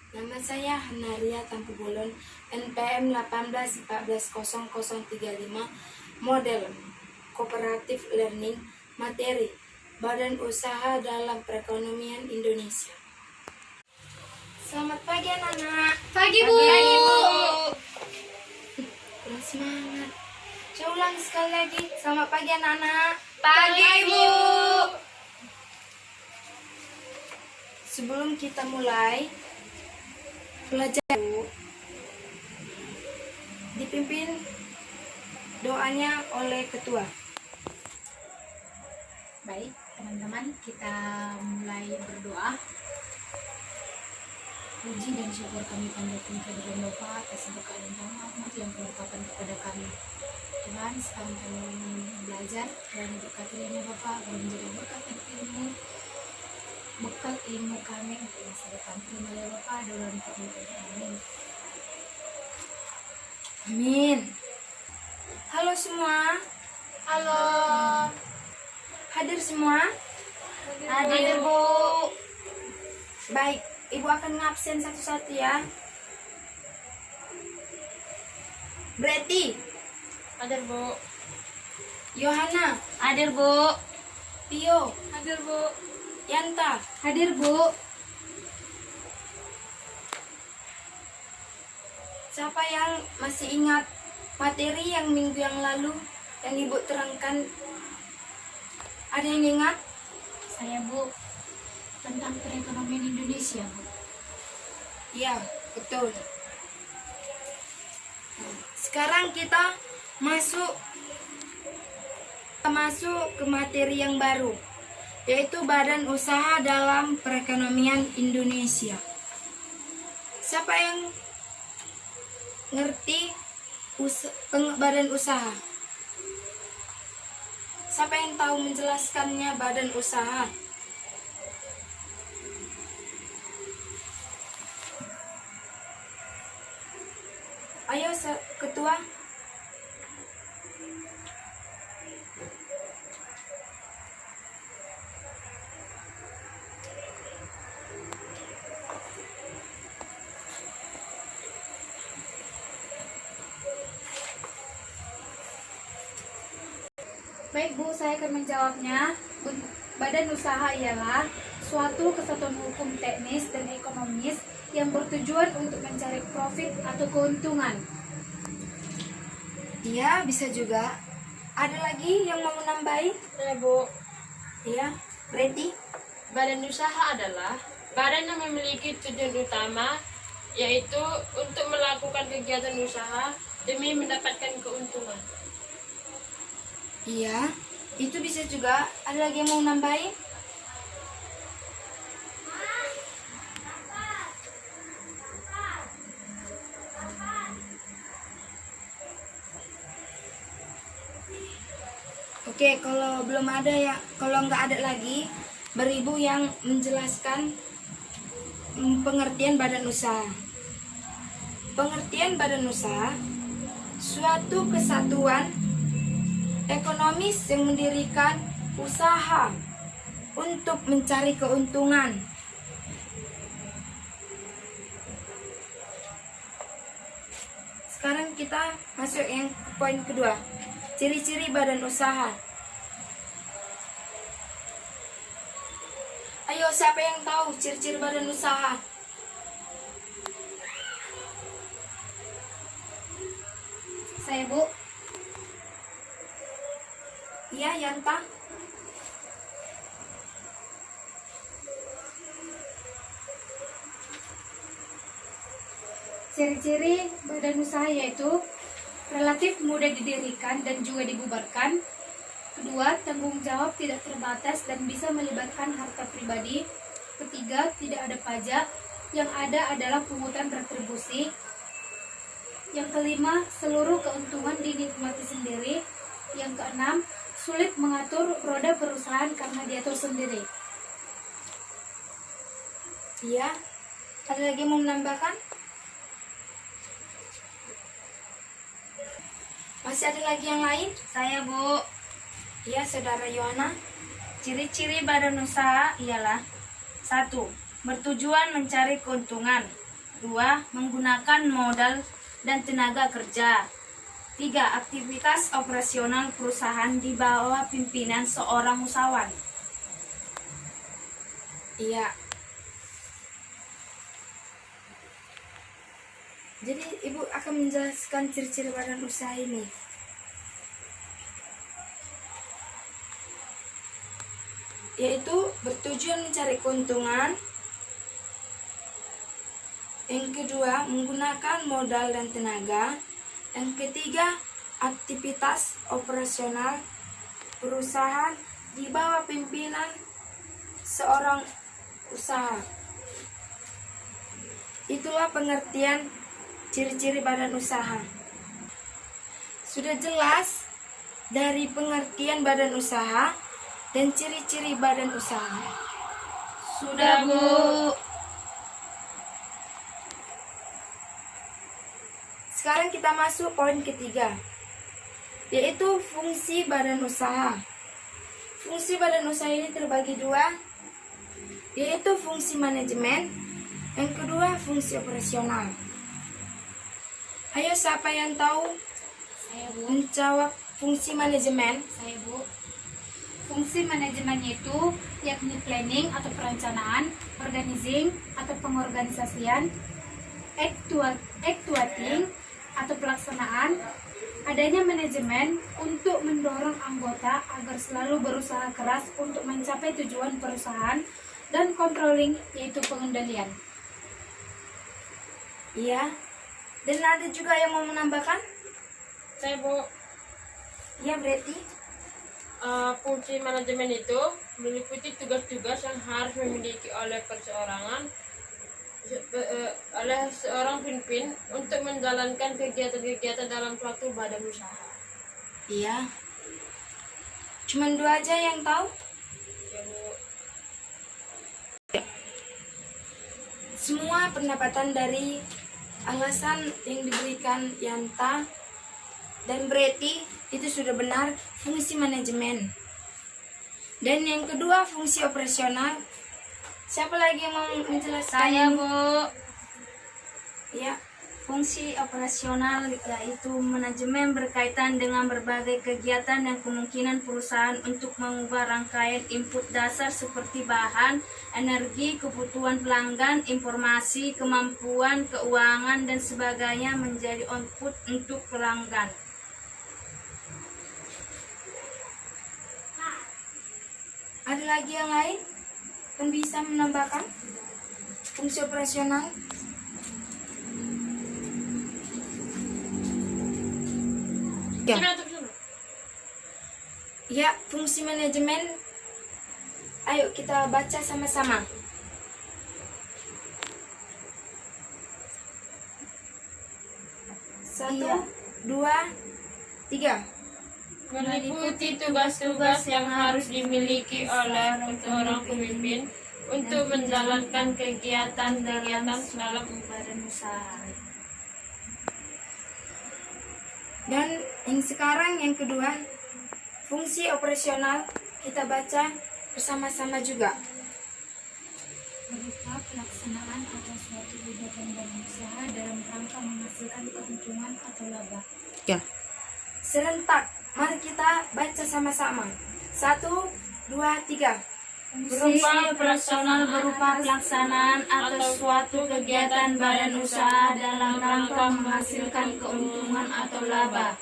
Nama saya Hanaria Tampubolon, NPM 18140035, model Cooperative Learning, materi Badan Usaha dalam Perekonomian Indonesia. Selamat pagi anak-anak. Pagi Bu. Pagi Bu. Kurang semangat. Saya ulang sekali lagi. Selamat pagi anak-anak. Pagi Bu. Sebelum kita mulai belajar, dipimpin doanya oleh ketua. Baik teman-teman, kita mulai berdoa. Puji dan syukur kami panjatkan kehadiran Bapa atas berkat dan rahmat yang Kau limpahkan kepada kami. Tuhan, sekarang kami belajar dan berkati-Mu Bapa agar menjadi berkat ilmu, bekal ilmu kami untuk masa depan. Terima kasih Bapa, dalam nama Amin. Amin. Halo semua. Halo. Hadir semua? Hadir Bu. Baik, Ibu akan ngabsen satu-satu ya. Breti, Hadir Bu. Yohana, Hadir Bu. Tio, Hadir Bu. Yanta. Hadir Bu. Siapa yang masih ingat materi yang minggu yang lalu yang Ibu terangkan? Ada yang ingat? Saya Bu, tentang perekonomian Indonesia Bu. Iya, betul. Sekarang kita masuk ke materi yang baru, yaitu Badan Usaha dalam Perekonomian Indonesia. Siapa yang ngerti badan usaha? Siapa yang tahu menjelaskannya badan usaha? Ayo ketua. Baik Bu, saya akan menjawabnya. Badan usaha ialah suatu kesatuan hukum teknis dan ekonomis yang bertujuan untuk mencari profit atau keuntungan. Iya, bisa juga. Ada lagi yang mau menambahi? Ya Bu, Iya, Breti. badan usaha adalah badan yang memiliki tujuan utama, yaitu untuk melakukan kegiatan usaha demi mendapatkan keuntungan. Iya, itu bisa juga. Ada lagi yang mau nambahin? Oke, kalau belum ada ya, kalau nggak ada lagi, beribu yang menjelaskan pengertian badan usaha. Pengertian badan usaha, suatu kesatuan ekonomis yang mendirikan usaha untuk mencari keuntungan. Sekarang kita masuk yang ke poin kedua, ciri-ciri badan usaha. Ayo, siapa yang tahu ciri-ciri badan usaha? Saya Bu. Iya, Yanta. Ciri-ciri badan usaha yaitu relatif mudah didirikan dan juga dibubarkan. Kedua, tanggung jawab tidak terbatas dan bisa melibatkan harta pribadi. Ketiga, tidak ada pajak, yang ada adalah pungutan retribusi. Yang kelima, seluruh keuntungan dinikmati sendiri. Yang keenam, sulit mengatur roda perusahaan karena diatur sendiri. Iya. Ada lagi yang mau menambahkan? Masih ada lagi yang lain? Saya Bu. Iya, saudara Yohana. Ciri-ciri badan usaha ialah 1. Bertujuan mencari keuntungan. 2. Menggunakan modal dan tenaga kerja. 3. Aktivitas operasional perusahaan di bawah pimpinan seorang usahawan. Iya. Jadi Ibu akan menjelaskan ciri-ciri badan usaha ini. Yaitu bertujuan mencari keuntungan. Yang kedua, menggunakan modal dan tenaga. Yang ketiga, aktivitas operasional perusahaan di bawah pimpinan seorang usaha. Itulah pengertian ciri-ciri badan usaha. Sudah jelas dari pengertian badan usaha dan ciri-ciri badan usaha. Sudah, Bu. Sekarang kita masuk poin ketiga, yaitu fungsi badan usaha. Fungsi badan usaha ini terbagi dua, yaitu fungsi manajemen, yang kedua fungsi operasional. Ayo, siapa yang tahu Saya, Bu. menjawab fungsi manajemen? Saya, Bu. Fungsi manajemen itu yakni planning atau perencanaan, organizing atau pengorganisasian, actuating atau pelaksanaan. Adanya manajemen untuk mendorong anggota agar selalu berusaha keras untuk mencapai tujuan perusahaan, dan controlling yaitu pengendalian. Iya. Dan ada juga yang mau menambahkan? Saya, Bu, Iya, berarti fungsi manajemen itu meliputi tugas-tugas yang harus dimiliki oleh perseorangan oleh seorang pemimpin untuk menjalankan kegiatan-kegiatan dalam suatu badan usaha. iya. Cuman dua aja yang tahu? Ya, Bu. Semua pendapatan dari alasan yang diberikan Yanta dan Breti itu sudah benar fungsi manajemen. Dan yang kedua fungsi operasional. Siapa lagi yang mau menjelaskan? Saya, ini? Bu. Ya, Fungsi operasional yaitu manajemen berkaitan dengan berbagai kegiatan dan kemungkinan perusahaan untuk mengubah rangkaian input dasar seperti bahan, energi, kebutuhan pelanggan, informasi, kemampuan, keuangan, dan sebagainya menjadi output untuk pelanggan. ada lagi yang lain yang bisa menambahkan fungsi operasional? Ya. Terus. Ya, fungsi manajemen. Ayo kita baca sama-sama. Satu, Iya. dua, tiga. Meliputi tugas-tugas yang harus dimiliki oleh seorang pemimpin untuk menjalankan kegiatan-kegiatan dalam Badan usaha. Dan yang sekarang yang kedua, fungsi operasional, kita baca bersama-sama juga. Berupa pelaksanaan atau suatu kegiatan badan usaha dalam rangka menghasilkan keuntungan atau laba. Ya. Serentak, mari kita baca sama-sama. Satu, dua, tiga. Fungsi operasional berupa pelaksanaan atau suatu kegiatan badan usaha dalam rangka menghasilkan keuntungan atau laba.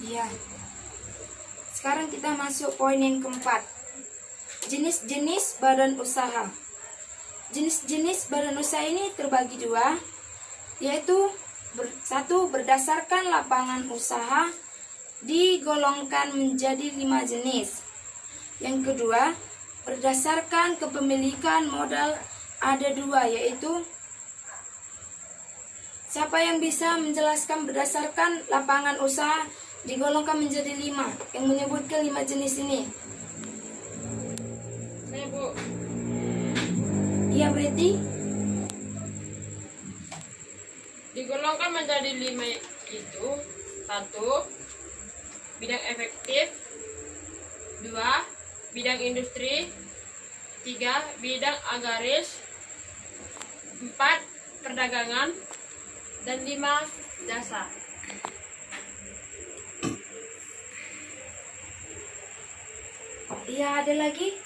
Iya. Sekarang kita masuk poin yang keempat. Jenis-jenis badan usaha. Jenis-jenis badan usaha ini terbagi dua, yaitu satu, berdasarkan lapangan usaha digolongkan menjadi 5 jenis. Yang kedua, berdasarkan kepemilikan modal ada 2, yaitu siapa yang bisa menjelaskan berdasarkan lapangan usaha digolongkan menjadi 5 yang menyebutkan 5 jenis ini? Saya, Bu. Iya, berarti Digolongkan menjadi 5 itu: 1. Bidang efektif, 2. Bidang industri, 3. Bidang agraris, 4. Perdagangan, dan 5. Jasa. Iya, ada lagi?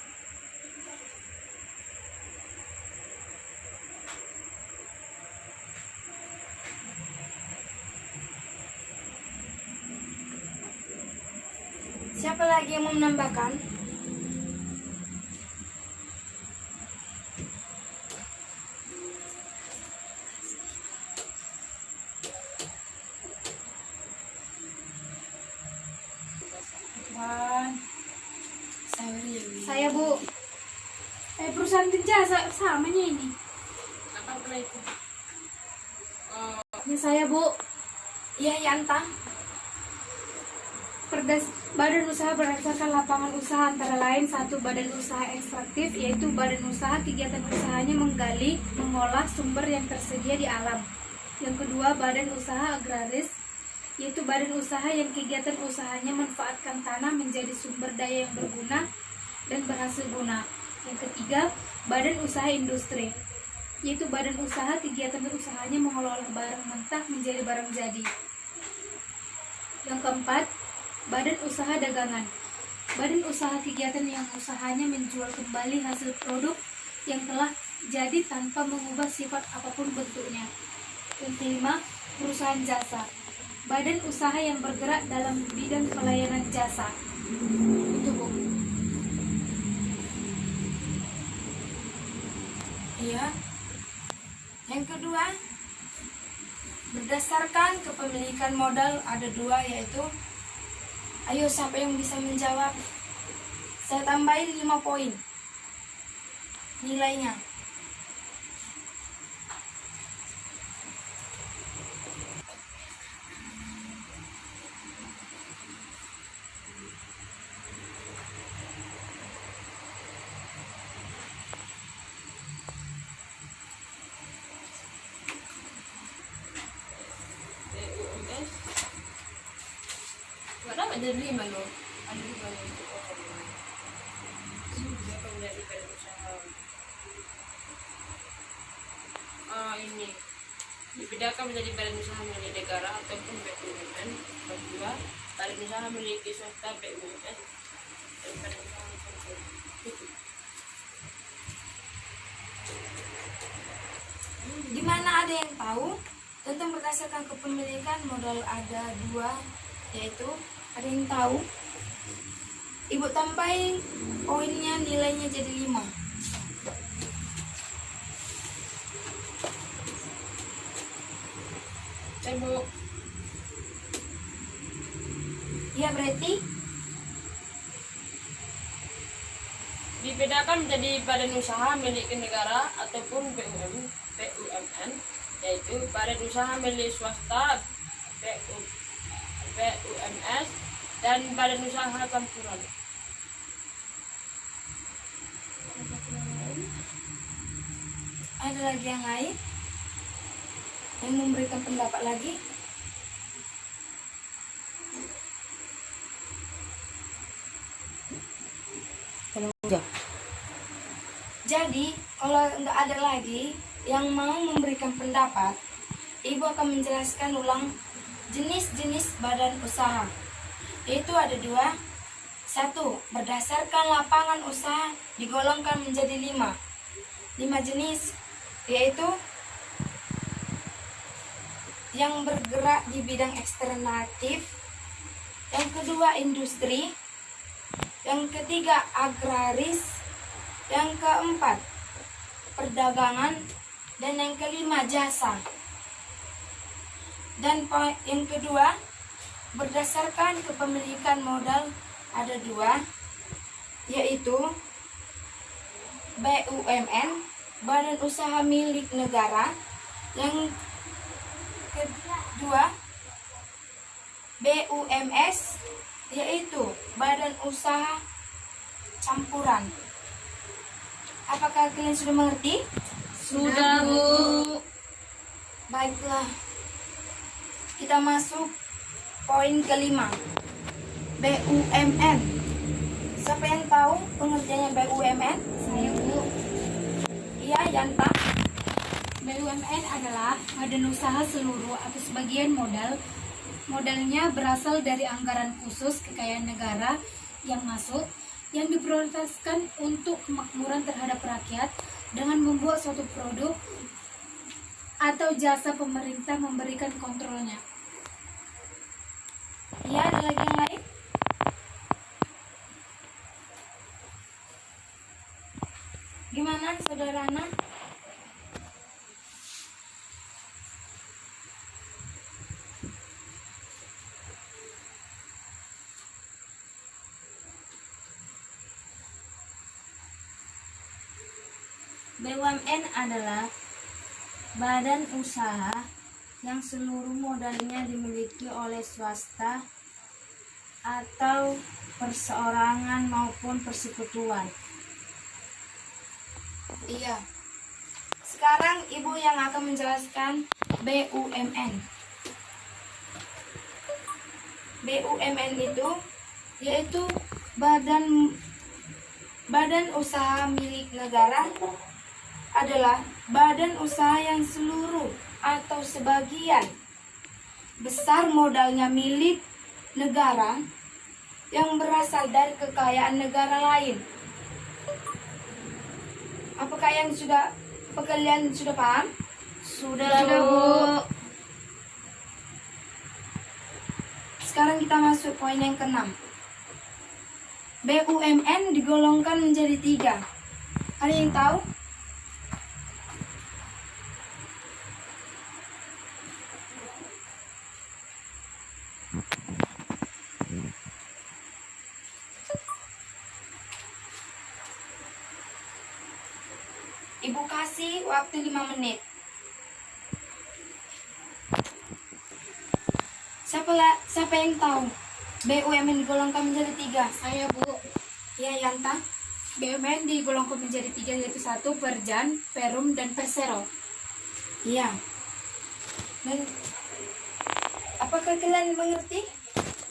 Siapa lagi yang mau menambahkan? Saya Bu. Perusahaan jasa samanya ini. Apa pula itu? Ini saya Bu. Iya, Yanta. Badan usaha berdasarkan lapangan usaha antara lain: 1. Badan usaha ekstraktif, yaitu badan usaha kegiatan usahanya menggali, mengolah sumber yang tersedia di alam. Yang kedua, badan usaha agraris, yaitu badan usaha yang kegiatan usahanya memanfaatkan tanah menjadi sumber daya yang berguna dan berhasil guna. Yang ketiga, badan usaha industri, yaitu badan usaha kegiatan usahanya mengolah barang mentah menjadi barang jadi. Yang keempat, badan usaha dagangan, badan usaha kegiatan yang usahanya menjual kembali hasil produk yang telah jadi tanpa mengubah sifat apapun bentuknya. Yang kelima, perusahaan jasa, badan usaha yang bergerak dalam bidang pelayanan jasa. Itu Bu. Iya. Yang kedua, berdasarkan kepemilikan modal ada 2, yaitu, ayo siapa yang bisa menjawab? Saya tambahin 5 poin nilainya. BUMS. Kenapa ada 5 loh? Ada 5 loh untuk orang. Siapa menjadi badan usaha? Ini dibedakan menjadi badan usaha milik negara ataupun BUMN. Kedua, badan usaha memiliki swasta BUMN dan badan usaha milik. Di mana ada yang tahu? Tentang berdasarkan kepemilikan modal ada 2, yaitu, ada yang tahu? Ibu tambahin poinnya, nilainya jadi 5. Bu, Iya, berarti dibedakan menjadi badan usaha milik negara ataupun BUMN, yaitu badan usaha milik swasta BUMS dan badan usaha campuran. ada lagi yang lain yang memberikan pendapat lagi? Jadi, kalau nggak ada lagi yang mau memberikan pendapat, Ibu akan menjelaskan ulang jenis-jenis badan usaha. Yaitu ada 2. 1. Berdasarkan lapangan usaha digolongkan menjadi 5. 5 jenis, yaitu yang bergerak di bidang eksternalif. Yang kedua, industri. Yang ketiga, agraris. Yang keempat, perdagangan. Dan yang kelima, jasa. Dan yang kedua, berdasarkan kepemilikan modal ada 2, yaitu BUMN, badan usaha milik negara. Yang kedua, BUMS, yaitu badan usaha campuran. Apakah kalian sudah mengerti? Sudah, Bu. Baiklah, kita masuk poin kelima, BUMN. Siapa yang tahu pengertiannya BUMN? Saya Bu. Iya, Yanta. BUMN adalah badan usaha seluruh atau sebagian modalnya berasal dari anggaran khusus kekayaan negara yang masuk, yang diprioritaskan untuk kemakmuran terhadap rakyat dengan membuat suatu produk atau jasa pemerintah memberikan kontrolnya. Iya, ada lagi yang lain? Gimana, Saudara Ana? BUMN adalah badan usaha yang seluruh modalnya dimiliki oleh swasta atau perseorangan maupun persekutuan. Iya. Sekarang Ibu yang akan menjelaskan BUMN. BUMN itu yaitu badan usaha milik negara, adalah badan usaha yang seluruh atau sebagian besar modalnya milik negara yang berasal dari kekayaan negara lain. Apakah kalian sudah paham? Sudah, Bu. Sekarang kita masuk poin yang ke-6. BUMN digolongkan menjadi 3. Ada yang tahu? Ibu kasih waktu 5 menit. Siapa yang tahu BUMN digolongkan menjadi 3? Saya, Bu. Ya, Yanta. BUMN digolongkan menjadi 3, yaitu 1 Perjan, Perum, dan Persero. Iya. Dan apakah kalian mengerti?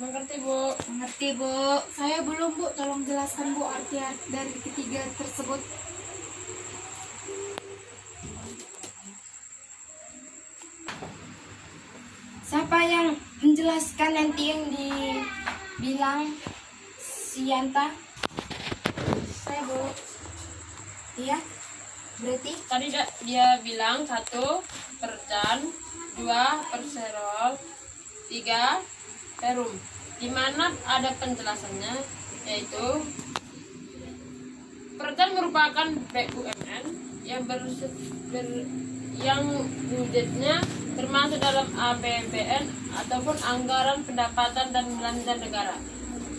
Mengerti, Bu? Mengerti, Bu. Saya belum, Bu. Tolong jelaskan, Bu, arti dari ketiga tersebut. Siapa yang menjelaskan nanti yang dibilang si Yanta? Saya, Bu. Iya. Berarti Tadi dia bilang 1 Perjan, 2 Perserol, 3 Perum. Di mana ada penjelasannya, yaitu Perjan merupakan BUMN yang wujudnya termasuk dalam APBN ataupun anggaran pendapatan dan belanja negara.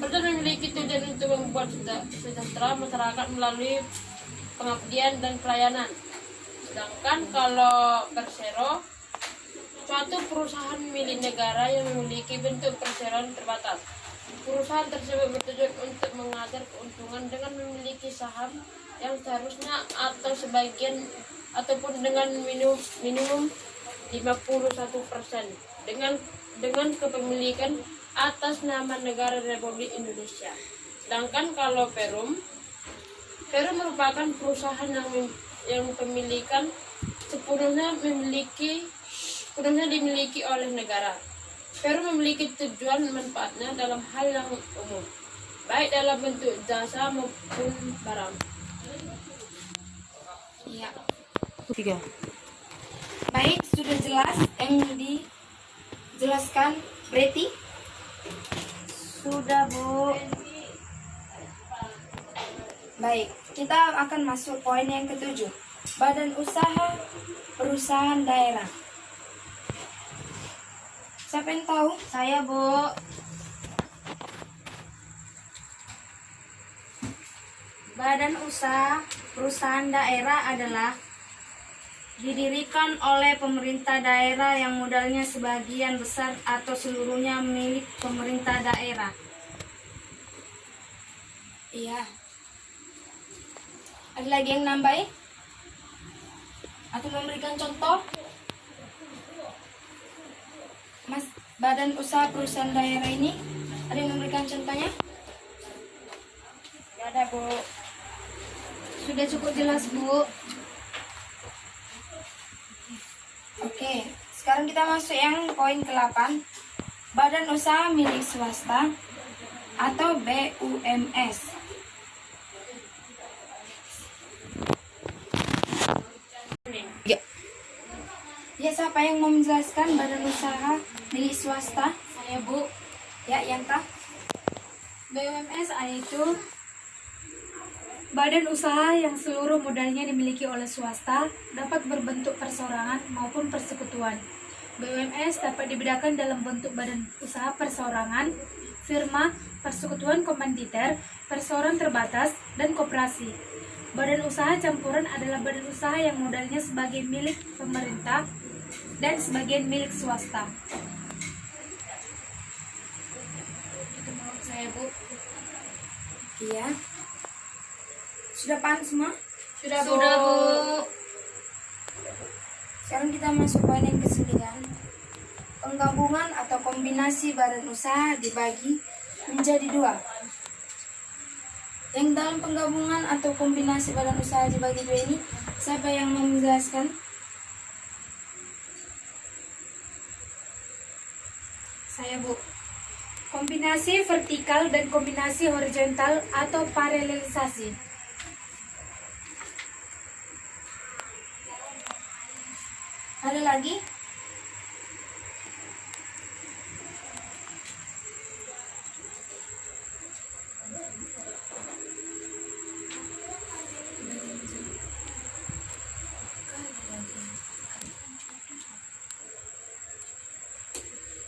Perjan memiliki tujuan untuk membuat sejahtera masyarakat melalui pengabdian dan pelayanan. Sedangkan kalau Persero, suatu perusahaan milik negara yang memiliki bentuk perseroan terbatas. Perusahaan tersebut bertujuan untuk mengatur keuntungan dengan memiliki saham yang seharusnya atau sebagian ataupun dengan minimum 51% dengan kepemilikan atas nama negara Republik Indonesia. Sedangkan kalau Perum merupakan perusahaan yang kepemilikan sepenuhnya dimiliki oleh negara. Perum memiliki tujuan manfaatnya dalam hal yang umum, baik dalam bentuk jasa maupun barang. iya. 3. Baik, sudah jelas yang dijelaskan Reti? Sudah, Bu. Baik, kita akan masuk poin yang ke-7. Badan usaha perusahaan daerah. Siapa yang tahu? Saya, Bu. Badan usaha perusahaan daerah adalah didirikan oleh pemerintah daerah yang modalnya sebagian besar atau seluruhnya milik pemerintah daerah. Iya. Ada lagi yang nambahin? Atau memberikan contoh? Mas, badan usaha perusahaan daerah ini ada yang memberikan contohnya? Tidak ada, Bu. Sudah cukup jelas, Bu. kita masuk yang poin ke-8. Badan usaha milik swasta atau BUMS. Ya. Ya, siapa yang mau menjelaskan badan usaha milik swasta? Saya Bu. Ya, Yanta. BUMS yaitu badan usaha yang seluruh modalnya dimiliki oleh swasta, dapat berbentuk perseorangan maupun persekutuan. BUMS dapat dibedakan dalam bentuk badan usaha perseorangan, firma, persekutuan komanditer, perseorangan terbatas, dan koperasi. Badan usaha campuran adalah badan usaha yang modalnya sebagai milik pemerintah dan sebagian milik swasta. Itu menurut saya, Bu. Iya. Sudah paham semua? Sudah, Bu. Sekarang kita masuk poin yang ke-9. Penggabungan atau kombinasi badan usaha dibagi menjadi 2. Yang dalam penggabungan atau kombinasi badan usaha dibagi 2 ini, siapa yang mau menjelaskan? Saya, Bu. Kombinasi vertikal dan kombinasi horizontal atau paralelisasi. Ada lagi?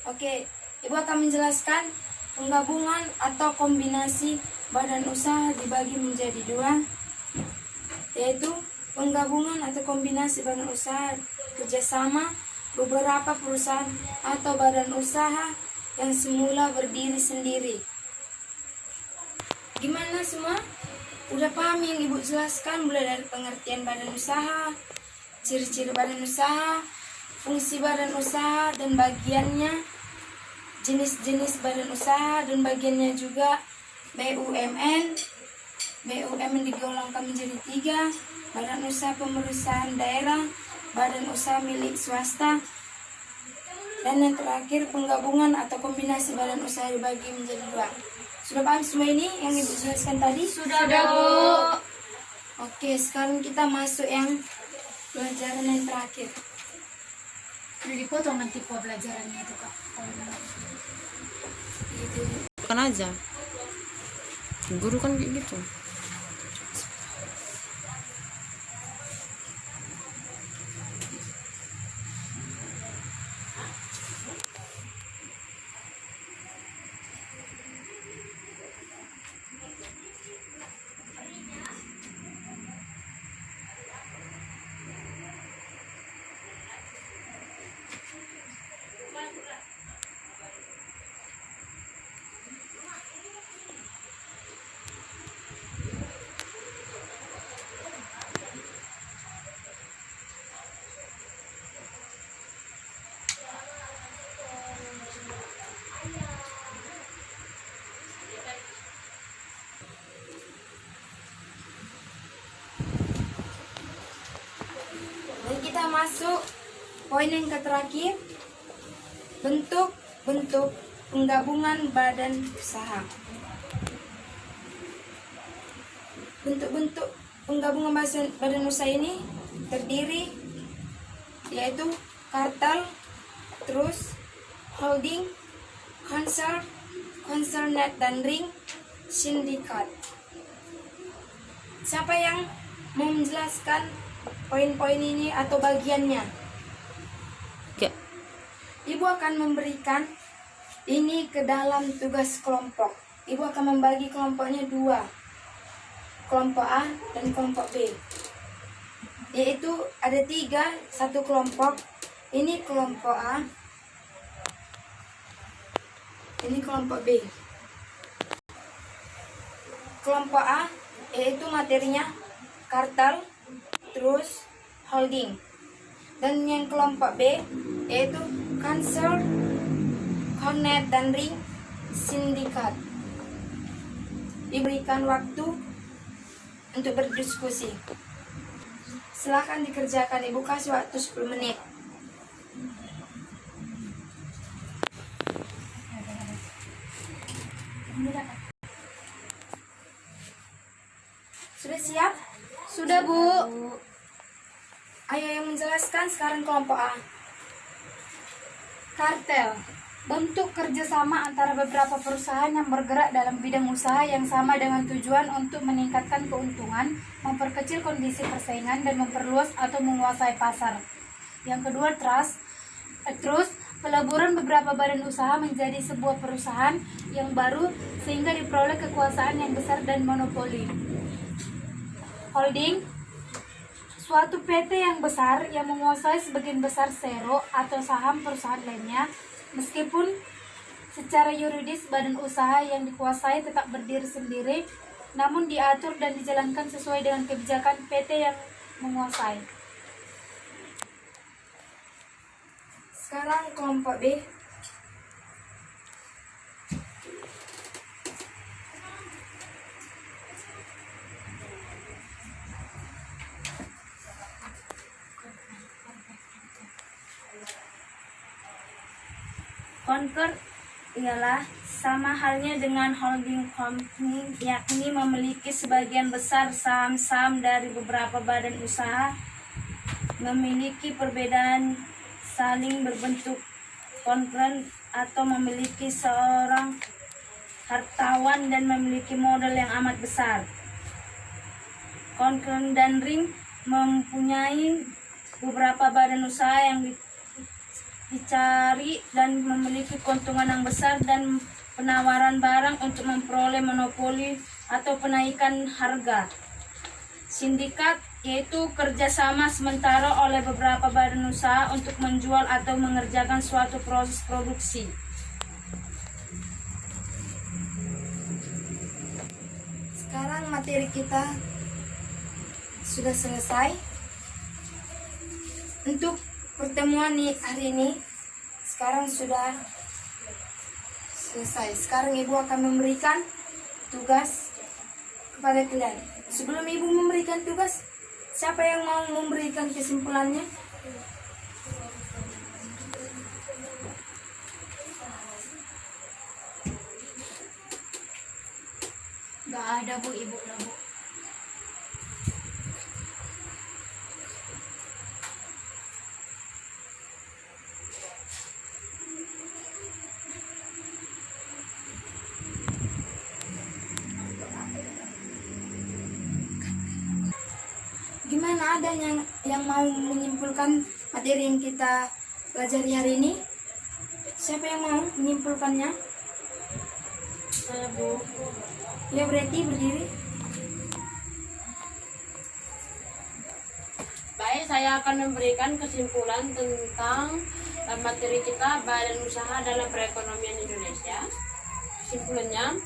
Oke, Ibu akan menjelaskan penggabungan atau kombinasi badan usaha dibagi menjadi 2, yaitu penggabungan atau kombinasi badan usaha kerjasama beberapa perusahaan atau badan usaha yang semula berdiri sendiri. Gimana semua? Udah paham yang Ibu jelaskan mulai dari pengertian badan usaha, ciri-ciri badan usaha, fungsi badan usaha dan bagiannya, jenis-jenis badan usaha dan bagiannya juga, BUMN. BUMN digolongkan menjadi 3, badan usaha pemerintahan daerah, badan usaha milik swasta, dan yang terakhir penggabungan atau kombinasi badan usaha dibagi menjadi 2. Sudah paham semua ini yang Ibu jelaskan tadi? Sudah, Bu. Oke, sekarang kita masuk yang pelajaran yang terakhir. Udah dipotong nanti pelajarannya itu, Kak. Kan aja. Guru kan kayak gitu. Dan kita masuk poin yang terakhir, bentuk-bentuk penggabungan badan usaha. Bentuk-bentuk penggabungan badan usaha ini terdiri yaitu kartel, terus holding, concern net dan ring, sindikat. Siapa yang mau menjelaskan poin-poin ini atau bagiannya? Ya. Ibu akan memberikan ini ke dalam tugas kelompok. Ibu akan membagi kelompoknya 2, kelompok A dan kelompok B. Yaitu ada 3, satu kelompok. Ini kelompok A, ini kelompok B. Kelompok A yaitu materinya kartel, terus holding. Dan yang kelompok B yaitu concern, connect dan ring, sindikat. Diberikan waktu untuk berdiskusi. Silakan dikerjakan, Ibu kasih waktu 10 menit. Jelaskan sekarang kelompok A. Kartel, bentuk kerjasama antara beberapa perusahaan yang bergerak dalam bidang usaha yang sama dengan tujuan untuk meningkatkan keuntungan, memperkecil kondisi persaingan, dan memperluas atau menguasai pasar. Yang kedua, trust, peleburan beberapa badan usaha menjadi sebuah perusahaan yang baru sehingga diperoleh kekuasaan yang besar dan monopoli. Holding, suatu PT yang besar yang menguasai sebagian besar share atau saham perusahaan lainnya, meskipun secara yuridis badan usaha yang dikuasai tetap berdiri sendiri, namun diatur dan dijalankan sesuai dengan kebijakan PT yang menguasai. Sekarang kelompok B. Concern ialah sama halnya dengan holding company, yakni memiliki sebagian besar saham-saham dari beberapa badan usaha, memiliki perbedaan saling berbentuk konkuren atau memiliki seorang hartawan dan memiliki modal yang amat besar. Konkuren dan ring mempunyai beberapa badan usaha yang dicari dan memiliki keuntungan yang besar dan penawaran barang untuk memperoleh monopoli atau penaikan harga. Sindikat yaitu kerjasama sementara oleh beberapa badan usaha untuk menjual atau mengerjakan suatu proses produksi. Sekarang materi kita sudah selesai. Untuk pertemuan hari ini sekarang sudah selesai. Sekarang Ibu akan memberikan tugas kepada kalian. Sebelum Ibu memberikan tugas, siapa yang mau memberikan kesimpulannya? Gak ada Bu, Ibu lah Bu. Gimana, ada yang mau menyimpulkan materi yang kita pelajari hari ini? Siapa yang mau menyimpulkannya? Saya Bu. Ya, berarti berdiri. Baik, saya akan memberikan kesimpulan tentang materi kita badan usaha dalam perekonomian Indonesia. Kesimpulannya,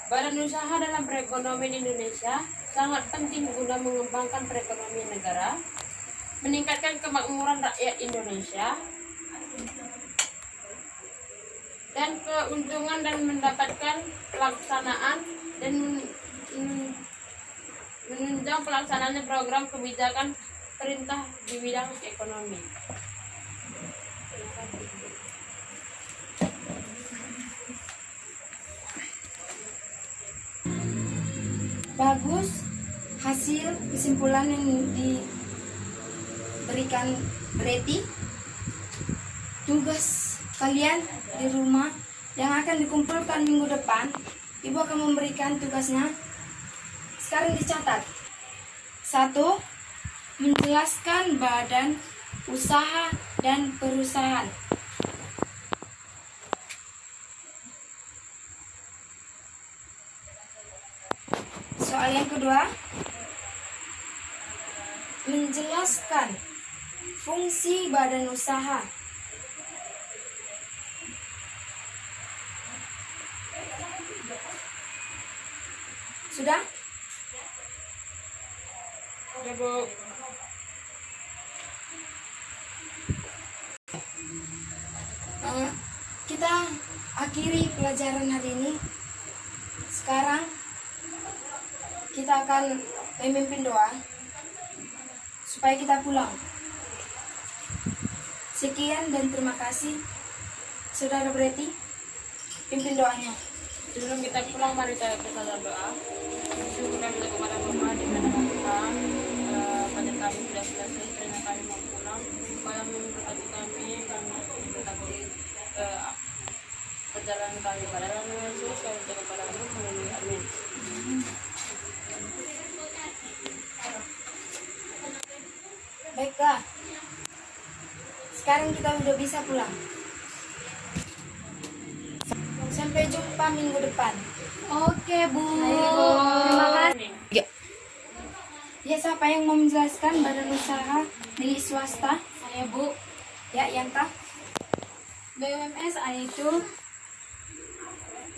badan usaha dalam perekonomian Indonesia sangat penting guna mengembangkan perekonomian negara, meningkatkan kemakmuran rakyat Indonesia, dan keuntungan dan mendapatkan pelaksanaan dan menunjang pelaksanaannya program kebijakan perintah di bidang ekonomi. Terima kasih. Bagus hasil kesimpulan yang diberikan Reti. Tugas kalian di rumah yang akan dikumpulkan minggu depan, Ibu akan memberikan tugasnya. Sekarang dicatat. 1. Menjelaskan badan usaha dan perusahaan. Soal yang kedua, menjelaskan fungsi badan usaha. Sudah? Ya Bu. Kita akhiri pelajaran hari ini. Sekarang kita akan memimpin doa supaya kita pulang. Sekian dan terima kasih. Saudara Breti, pimpin doanya. Sebelum kita pulang, mari kita berdoa. Syukur kami kepada Bapa di mana Tuhan, pada kami sudah selesai, terima kami mau pulang. Baiklah. Sekarang kita udah bisa pulang. Sampai jumpa minggu depan. Oke, Bu. Baik, Bu. Terima kasih. Ya, siapa yang mau menjelaskan badan usaha milik swasta? Saya, Bu. Ya, Yanta. BUMS yaitu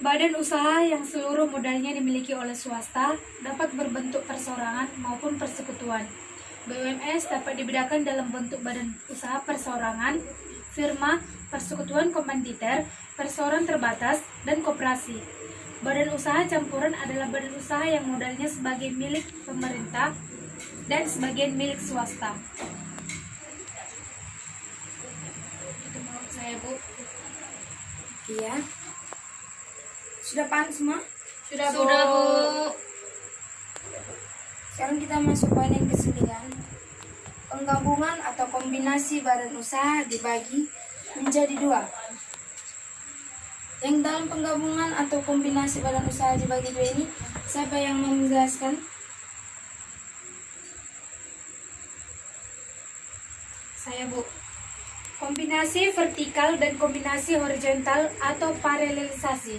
badan usaha yang seluruh modalnya dimiliki oleh swasta, dapat berbentuk perseorangan maupun persekutuan. BUMS dapat dibedakan dalam bentuk badan usaha perseorangan, firma, persekutuan komanditer, perseorangan terbatas, dan koperasi. Badan usaha campuran adalah badan usaha yang modalnya sebagai milik pemerintah dan sebagian milik swasta. Itu menurut saya, Bu. Iya. Sudah paham semua? Sudah, Bu. Sekarang kita masuk poin yang ke-9. Penggabungan atau kombinasi badan usaha dibagi menjadi 2. Yang dalam penggabungan atau kombinasi badan usaha dibagi 2 ini, siapa yang mau menjelaskan? Saya, Bu. Kombinasi vertikal dan kombinasi horizontal atau paralelisasi.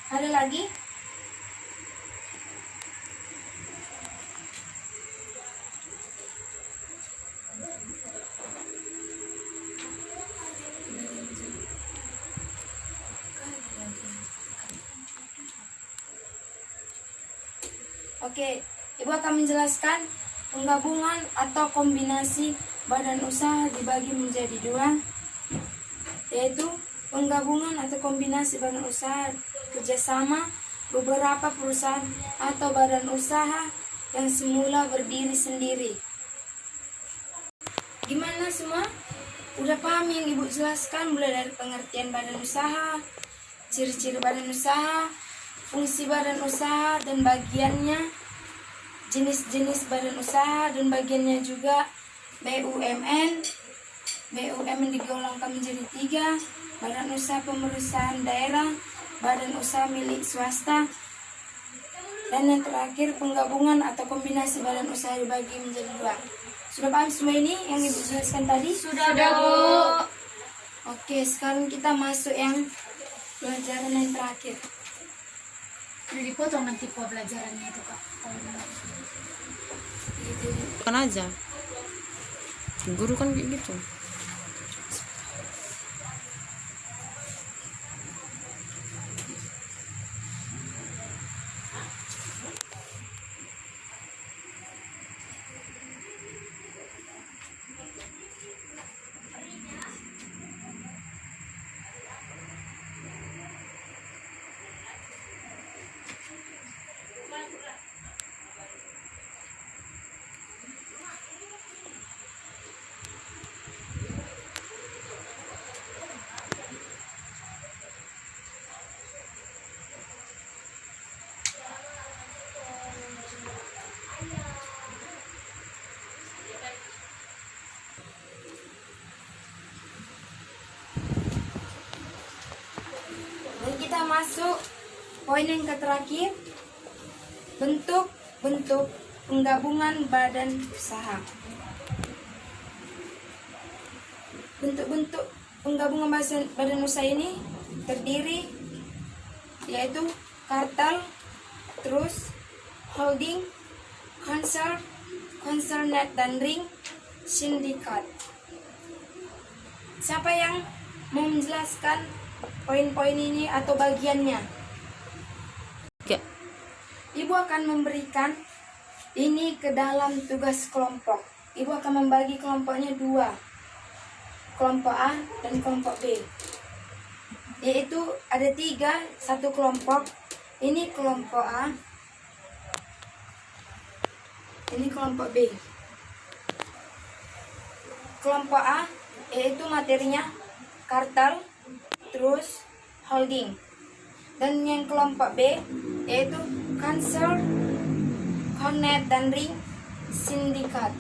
Ada lagi? Oke, Ibu akan menjelaskan penggabungan atau kombinasi badan usaha dibagi menjadi 2, yaitu penggabungan atau kombinasi badan usaha kerjasama beberapa perusahaan atau badan usaha yang semula berdiri sendiri. Gimana semua? Udah paham yang Ibu jelaskan mulai dari pengertian badan usaha, ciri-ciri badan usaha, fungsi badan usaha dan bagiannya, jenis-jenis badan usaha dan bagiannya juga, BUMN. BUMN digolongkan menjadi 3, badan usaha pemerintahan daerah, badan usaha milik swasta, dan yang terakhir penggabungan atau kombinasi badan usaha dibagi menjadi 2. Sudah paham semua ini yang Ibu jelaskan tadi? Sudah, Bu. Oke, sekarang kita masuk yang pelajaran yang terakhir. Udah dipotong nanti pelajarannya itu, Kak. Kan aja. Guru kan kayak gitu. Dan kita masuk poin yang terakhir, bentuk-bentuk penggabungan badan usaha. Bentuk-bentuk penggabungan badan usaha ini terdiri yaitu kartel, terus holding, concern net dan ring, sindikat. Siapa yang mau menjelaskan poin-poin ini atau bagiannya? Ya. Ibu akan memberikan ini ke dalam tugas kelompok. Ibu akan membagi kelompoknya 2, kelompok A dan kelompok B. Yaitu ada 3, satu kelompok. Ini kelompok A, ini kelompok B. Kelompok A yaitu materinya kartel, terus holding. Dan yang kelompok B yaitu concern, connect dan ring, sindikat.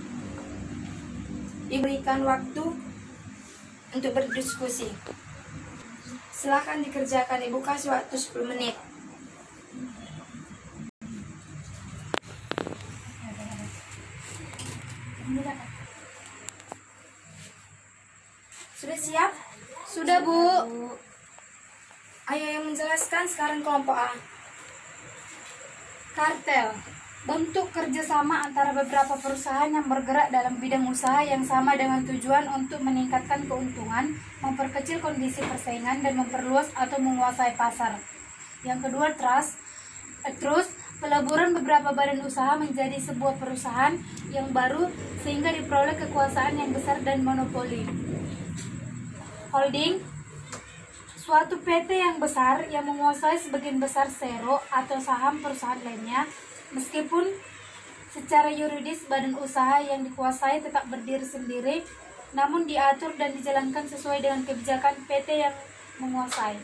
Diberikan waktu untuk berdiskusi. Silakan dikerjakan, Ibu kasih waktu 10 menit. Sudah siap? Sudah, Bu. Ayo yang menjelaskan sekarang kelompok A. Kartel. Bentuk kerjasama antara beberapa perusahaan yang bergerak dalam bidang usaha yang sama dengan tujuan untuk meningkatkan keuntungan, memperkecil kondisi persaingan, dan memperluas atau menguasai pasar. Yang kedua, trust. Peleburan beberapa badan usaha menjadi sebuah perusahaan yang baru sehingga diperoleh kekuasaan yang besar dan monopoli. Holding. Suatu PT yang besar yang menguasai sebagian besar share atau saham perusahaan lainnya, meskipun secara yuridis badan usaha yang dikuasai tetap berdiri sendiri, namun diatur dan dijalankan sesuai dengan kebijakan PT yang menguasai.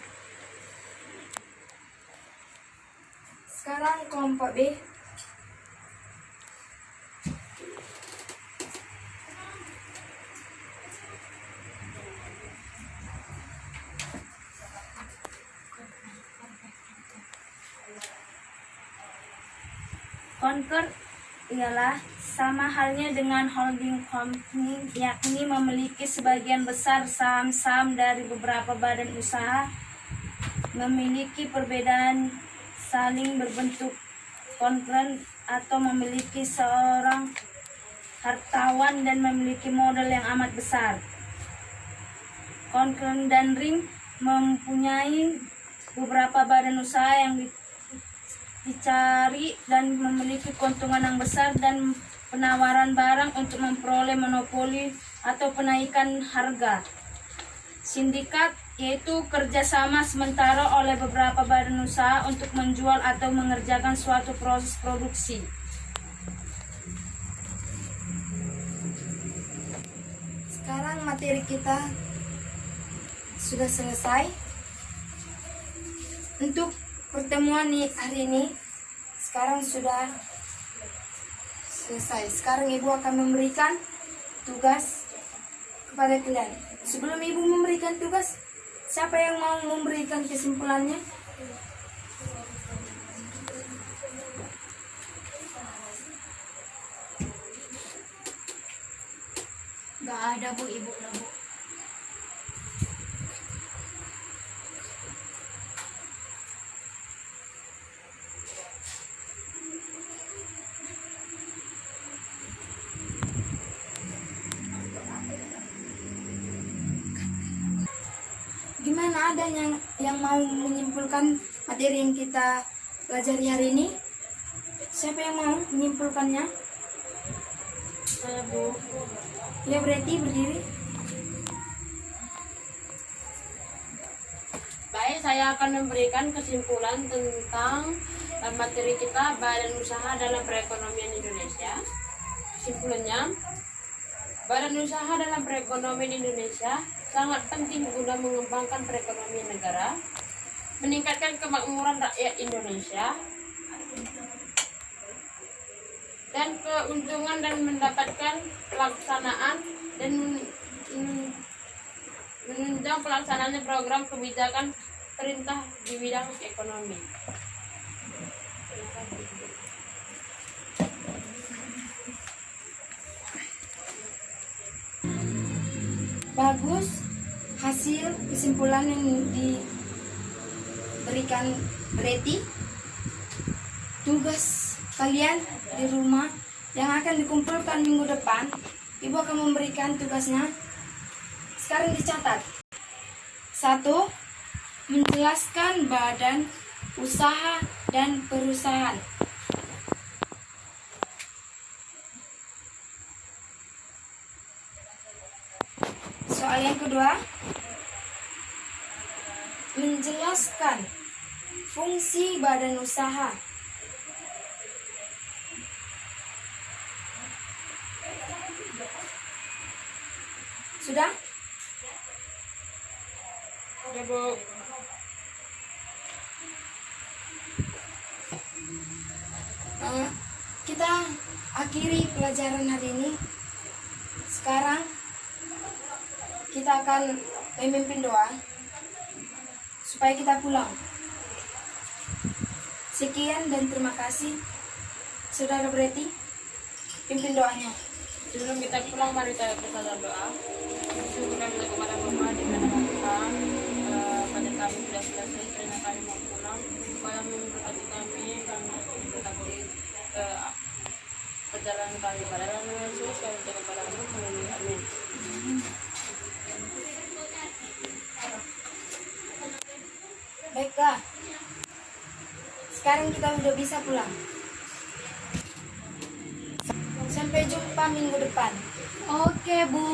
Sekarang kelompok B. Concern ialah sama halnya dengan holding company, yakni memiliki sebagian besar saham-saham dari beberapa badan usaha, memiliki perbedaan saling berbentuk concurrent atau memiliki seorang hartawan dan memiliki modal yang amat besar. Concurrent dan ring mempunyai beberapa badan usaha yang dicari dan memiliki keuntungan yang besar dan penawaran barang untuk memperoleh monopoli atau penaikan harga. Sindikat yaitu kerjasama sementara oleh beberapa badan usaha untuk menjual atau mengerjakan suatu proses produksi. Sekarang materi kita sudah selesai. Untuk pertemuan hari ini sekarang sudah selesai. Sekarang Ibu akan memberikan tugas kepada kalian. Sebelum Ibu memberikan tugas, siapa yang mau memberikan kesimpulannya? Gak ada, Bu. Ibu lah, Bu. Gimana, ada yang mau menyimpulkan materi yang kita pelajari hari ini? Siapa yang mau menyimpulkannya? Saya, Bu. Ya, berarti berdiri. Baik, saya akan memberikan kesimpulan tentang materi kita badan usaha dalam perekonomian Indonesia. Kesimpulannya, badan usaha dalam perekonomian Indonesia sangat penting guna mengembangkan perekonomian negara, meningkatkan kemakmuran rakyat Indonesia, dan keuntungan dan mendapatkan pelaksanaan dan menunjang pelaksanaannya program kebijakan perintah di bidang ekonomi. Bagus hasil kesimpulan yang diberikan Reti. Tugas kalian di rumah yang akan dikumpulkan minggu depan, Ibu akan memberikan tugasnya. Sekarang dicatat. 1. Menjelaskan badan usaha dan perusahaan. Soal yang kedua, menjelaskan fungsi badan usaha. Sudah? Ya, Bu. Kita akhiri pelajaran hari ini. Sekarang kita akan memimpin doa supaya kita pulang. Sekian dan terima kasih. Saudara Breti, pimpin doanya. Sebelum kita pulang, mari kita bersama doa. Syukur kami kepada Bapa di mana Tuhan, pada kami sudah selesai, karena kami mau pulang. Supaya memberkati kami berkati perjalanan kami pada nama Yesus, kami berdoa kepadamu, haleluya, amin. Baiklah. Sekarang kita udah bisa pulang. Sampai jumpa minggu depan. Oke, Bu.